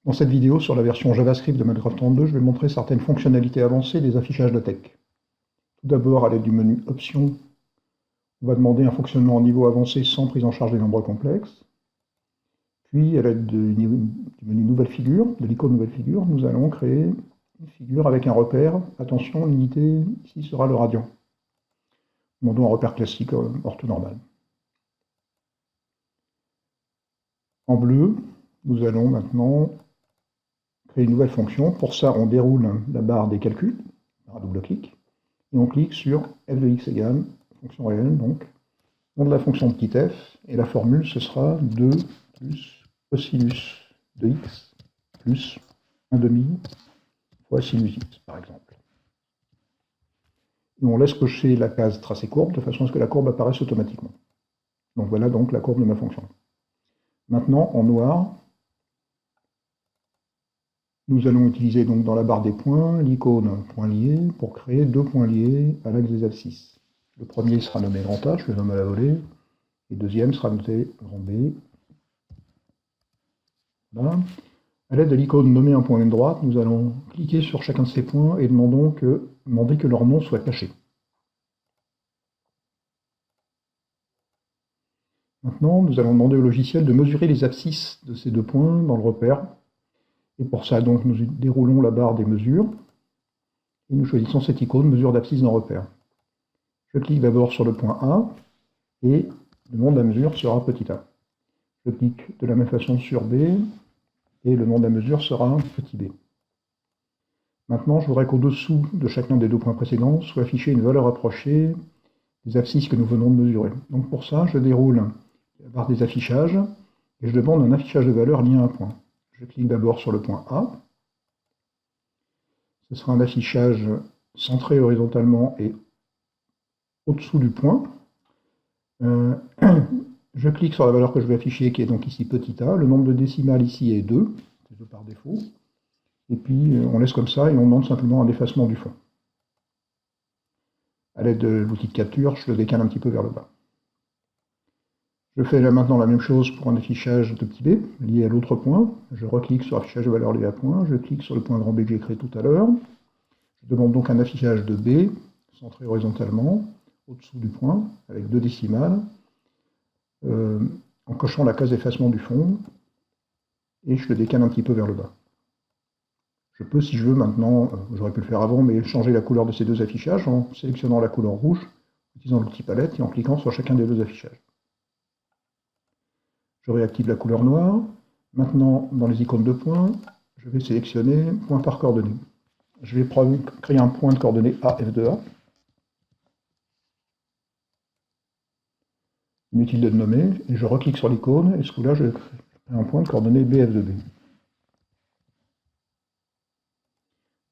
Dans cette vidéo sur la version JavaScript de Minecraft 32, je vais montrer certaines fonctionnalités avancées des affichages LaTeX. Tout d'abord, à l'aide du menu Options, on va demander un fonctionnement en niveau avancé sans prise en charge des nombres complexes. Puis, à l'aide du menu Nouvelle figure, de l'icône Nouvelle figure, nous allons créer une figure avec un repère. Attention, l'unité ici sera le radian. Demandons un repère classique orthonormal. En bleu, nous allons maintenant créer une nouvelle fonction. Pour ça, on déroule la barre des calculs, par un double clic, et on clique sur f de x égale, fonction réelle, donc, nom de la fonction petit f, et la formule, ce sera 2 plus cosinus de x plus 1/2 fois sinus x, par exemple. Et on laisse cocher la case tracé courbe, de façon à ce que la courbe apparaisse automatiquement. Donc voilà donc la courbe de ma fonction. Maintenant, en noir, nous allons utiliser donc dans la barre des points l'icône point lié pour créer deux points liés à l'axe des abscisses. Le premier sera nommé grand A, je le nomme à la volée, et le deuxième sera noté grand B. Voilà. À l'aide de l'icône nommer un point à droite, nous allons cliquer sur chacun de ces points et demander que leur nom soit caché. Maintenant, nous allons demander au logiciel de mesurer les abscisses de ces deux points dans le repère. Et pour ça, donc, nous déroulons la barre des mesures et nous choisissons cette icône mesure d'abscisse dans repère. Je clique d'abord sur le point A et le nom de la mesure sera petit a. Je clique de la même façon sur B et le nom de la mesure sera petit b. Maintenant, je voudrais qu'au-dessous de chacun des deux points précédents soit affichée une valeur approchée des abscisses que nous venons de mesurer. Donc pour ça, je déroule la barre des affichages et je demande un affichage de valeur lié à un point. Je clique d'abord sur le point A. Ce sera un affichage centré horizontalement et au-dessous du point. Je clique sur la valeur que je vais afficher, qui est donc ici petit a. Le nombre de décimales ici est 2, c'est 2 par défaut. Et puis on laisse comme ça et on demande simplement un effacement du fond. À l'aide de l'outil de capture, je le décale un petit peu vers le bas. Je fais là maintenant la même chose pour un affichage de petit b, lié à l'autre point. Je reclique sur affichage de valeur liée à point, je clique sur le point grand B que j'ai créé tout à l'heure. Je demande donc un affichage de B, centré horizontalement, au-dessous du point, avec 2 décimales, en cochant la case d'effacement du fond, et je le décale un petit peu vers le bas. Je peux, si je veux maintenant, j'aurais pu le faire avant, mais changer la couleur de ces deux affichages en sélectionnant la couleur rouge, en utilisant l'outil palette et en cliquant sur chacun des deux affichages. Je réactive la couleur noire. Maintenant, dans les icônes de points, je vais sélectionner point par coordonnée. Je vais créer un point de coordonnée A, F de A. Inutile de le nommer, et je reclique sur l'icône, et ce coup-là, je crée un point de coordonnée B, F de B.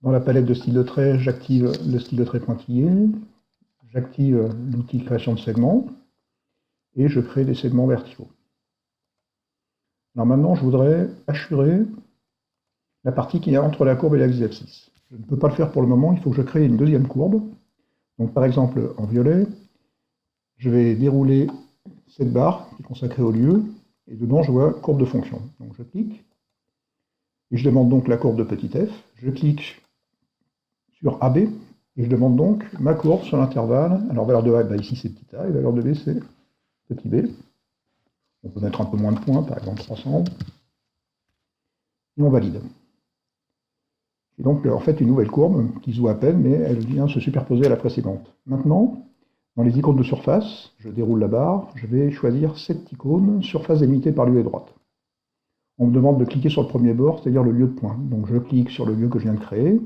Dans la palette de style de trait, j'active le style de trait pointillé, j'active l'outil de création de segments, et je crée des segments verticaux. Alors maintenant, je voudrais assurer la partie qui est entre la courbe et l'axe des abscisses. Je ne peux pas le faire pour le moment, il faut que je crée une deuxième courbe. Donc par exemple, en violet, je vais dérouler cette barre qui est consacrée au lieu, et dedans je vois courbe de fonction. Donc je clique, et je demande donc la courbe de petit f. Je clique sur AB, et je demande donc ma courbe sur l'intervalle. Alors valeur de A, bah, ici c'est petit a, et valeur de B c'est petit b. On peut mettre un peu moins de points, par exemple 300. Et on valide. J'ai donc en fait une nouvelle courbe qui se voit à peine, mais elle vient se superposer à la précédente. Maintenant, dans les icônes de surface, je déroule la barre, je vais choisir cette icône, surface délimitée par lieu et droite. On me demande de cliquer sur le premier bord, c'est-à-dire le lieu de point. Donc je clique sur le lieu que je viens de créer.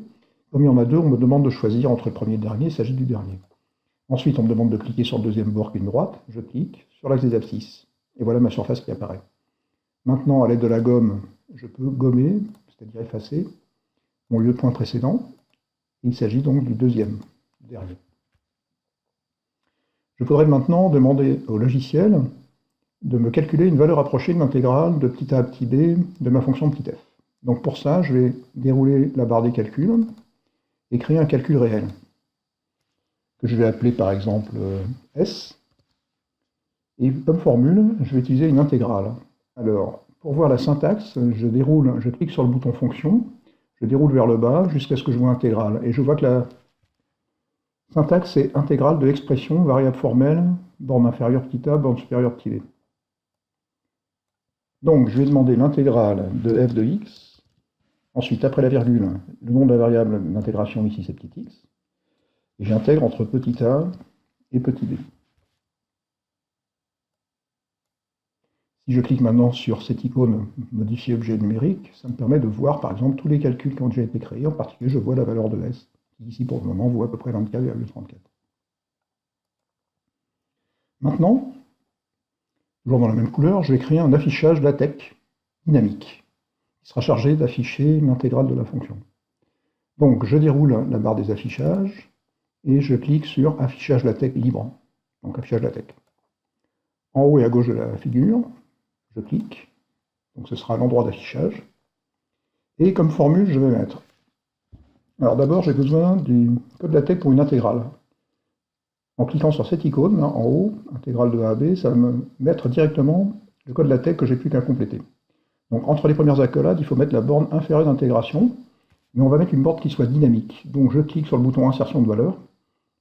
Comme il y en a deux, on me demande de choisir entre le premier et le dernier, il s'agit du dernier. Ensuite, on me demande de cliquer sur le deuxième bord qui est une droite, je clique sur l'axe des abscisses. Et voilà ma surface qui apparaît. Maintenant, à l'aide de la gomme, je peux gommer, c'est-à-dire effacer, mon lieu de point précédent. Il s'agit donc du deuxième, dernier. Je pourrais maintenant demander au logiciel de me calculer une valeur approchée de l'intégrale de petit a à petit b de ma fonction petit f. Donc pour ça, je vais dérouler la barre des calculs et créer un calcul réel, que je vais appeler par exemple S. Et comme formule, je vais utiliser une intégrale. Alors, pour voir la syntaxe, je clique sur le bouton fonction, je déroule vers le bas jusqu'à ce que je vois intégrale. Et je vois que la syntaxe est intégrale de l'expression variable formelle, borne inférieure petit a, borne supérieure petit b. Donc je vais demander l'intégrale de f de x. Ensuite, après la virgule, le nom de la variable d'intégration, ici c'est petit x. Et j'intègre entre petit a et petit b. Si je clique maintenant sur cette icône modifier objet numérique, ça me permet de voir par exemple tous les calculs qui ont déjà été créés. En particulier, je vois la valeur de S, qui ici pour le moment vaut à peu près 24,34. Maintenant, toujours dans la même couleur, je vais créer un affichage LaTeX dynamique, qui sera chargé d'afficher l'intégrale de la fonction. Donc je déroule la barre des affichages, et je clique sur affichage LaTeX libre, donc affichage LaTeX. En haut et à gauche de la figure, je clique, donc ce sera l'endroit d'affichage, et comme formule, je vais mettre. Alors d'abord, j'ai besoin du code LaTeX pour une intégrale. En cliquant sur cette icône, là, en haut, intégrale de A à B, ça va me mettre directement le code LaTeX que j'ai plus qu'à compléter. Donc entre les premières accolades, il faut mettre la borne inférieure d'intégration, mais on va mettre une borne qui soit dynamique. Donc je clique sur le bouton insertion de valeur,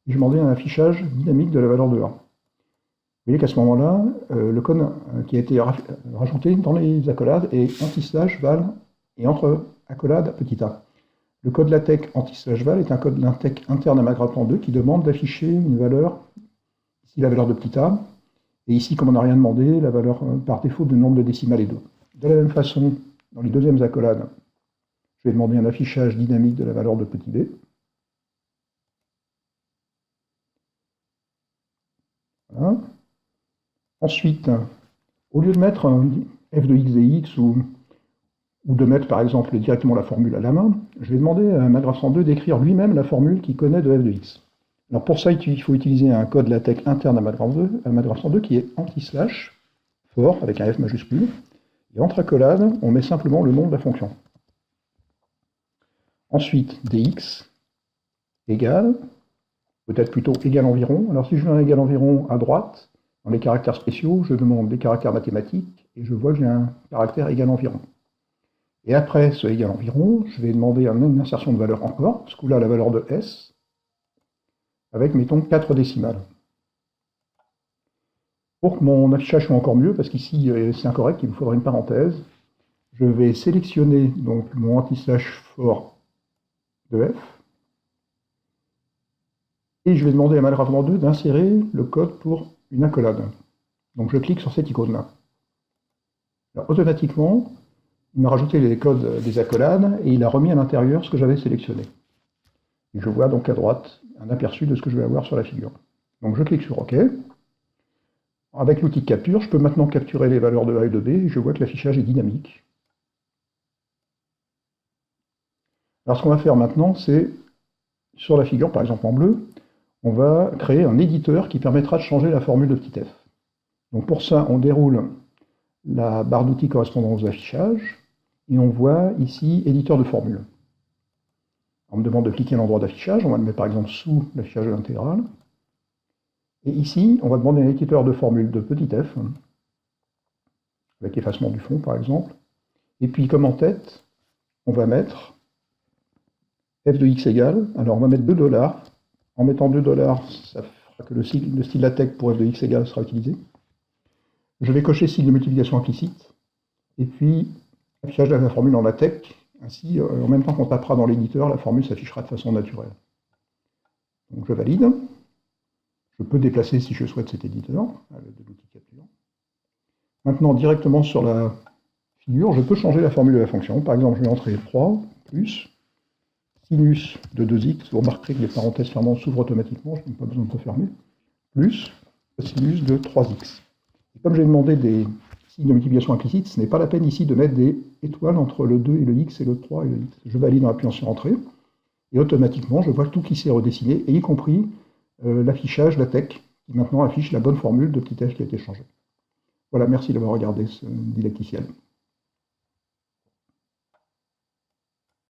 et je vais demander un affichage dynamique de la valeur de A. Vous voyez qu'à ce moment-là, le code qui a été rajouté dans les accolades est anti/val et entre accolades petit a. Le code LaTeX anti/val est un code LaTeX interne à Magrapan2 qui demande d'afficher une valeur, ici la valeur de petit a, et ici, comme on n'a rien demandé, la valeur par défaut de nombre de décimales est 2. De la même façon, dans les deuxièmes accolades, je vais demander un affichage dynamique de la valeur de petit b. Voilà. Ensuite, au lieu de mettre f de x et x, ou de mettre par exemple directement la formule à la main, je vais demander à Magrapan2 d'écrire lui-même la formule qu'il connaît de f de x. Alors pour ça, il faut utiliser un code LaTeX interne à Magrapan2 qui est anti/, fort, avec un f majuscule, et entre accolades, on met simplement le nom de la fonction. Ensuite, dx égale, peut-être plutôt égal environ. Alors si je veux un égal environ à droite, dans les caractères spéciaux, je demande des caractères mathématiques, et je vois que j'ai un caractère égal environ. Et après ce égal environ, je vais demander une insertion de valeur encore, ce coup-là la valeur de S, avec, mettons, 4 décimales. Pour que mon affichage soit encore mieux, parce qu'ici c'est incorrect, il me faudra une parenthèse, je vais sélectionner donc mon anti/for de F, et je vais demander à Magrapan2 d'insérer le code pour une accolade. Donc je clique sur cette icône-là. Automatiquement, il m'a rajouté les codes des accolades et il a remis à l'intérieur ce que j'avais sélectionné. Et je vois donc à droite un aperçu de ce que je vais avoir sur la figure. Donc je clique sur OK. Avec l'outil de capture, je peux maintenant capturer les valeurs de A et de B et je vois que l'affichage est dynamique. Alors ce qu'on va faire maintenant, c'est, sur la figure, par exemple en bleu, on va créer un éditeur qui permettra de changer la formule de petit f. Donc pour ça, on déroule la barre d'outils correspondant aux affichages, et on voit ici éditeur de formule. On me demande de cliquer à l'endroit d'affichage, on va le mettre par exemple sous l'affichage de l'intégrale. Et ici, on va demander un éditeur de formule de petit f, avec effacement du fond par exemple. Et puis comme en tête, on va mettre f de x égale, alors on va mettre $. En mettant $, ça fera que le style LaTeX pour f de x égale sera utilisé. Je vais cocher signe de multiplication implicite, et puis affichage de la formule en LaTeX. Ainsi, en même temps qu'on tapera dans l'éditeur, la formule s'affichera de façon naturelle. Donc je valide. Je peux déplacer si je souhaite cet éditeur, à l'aide de l'outil de capture. Maintenant, directement sur la figure, je peux changer la formule de la fonction. Par exemple, je vais entrer 3 plus sinus de 2x, vous remarquerez que les parenthèses fermantes s'ouvrent automatiquement, je n'ai pas besoin de refermer, plus sinus de 3x. Et comme j'ai demandé des signes de multiplication implicites, ce n'est pas la peine ici de mettre des étoiles entre le 2 et le x et le 3 et le x. Je valide en appuyant sur Entrée, et automatiquement, je vois tout qui s'est redessiné, et y compris l'affichage LaTeX, qui maintenant affiche la bonne formule de petit f qui a été changée. Voilà, merci d'avoir regardé ce didacticiel.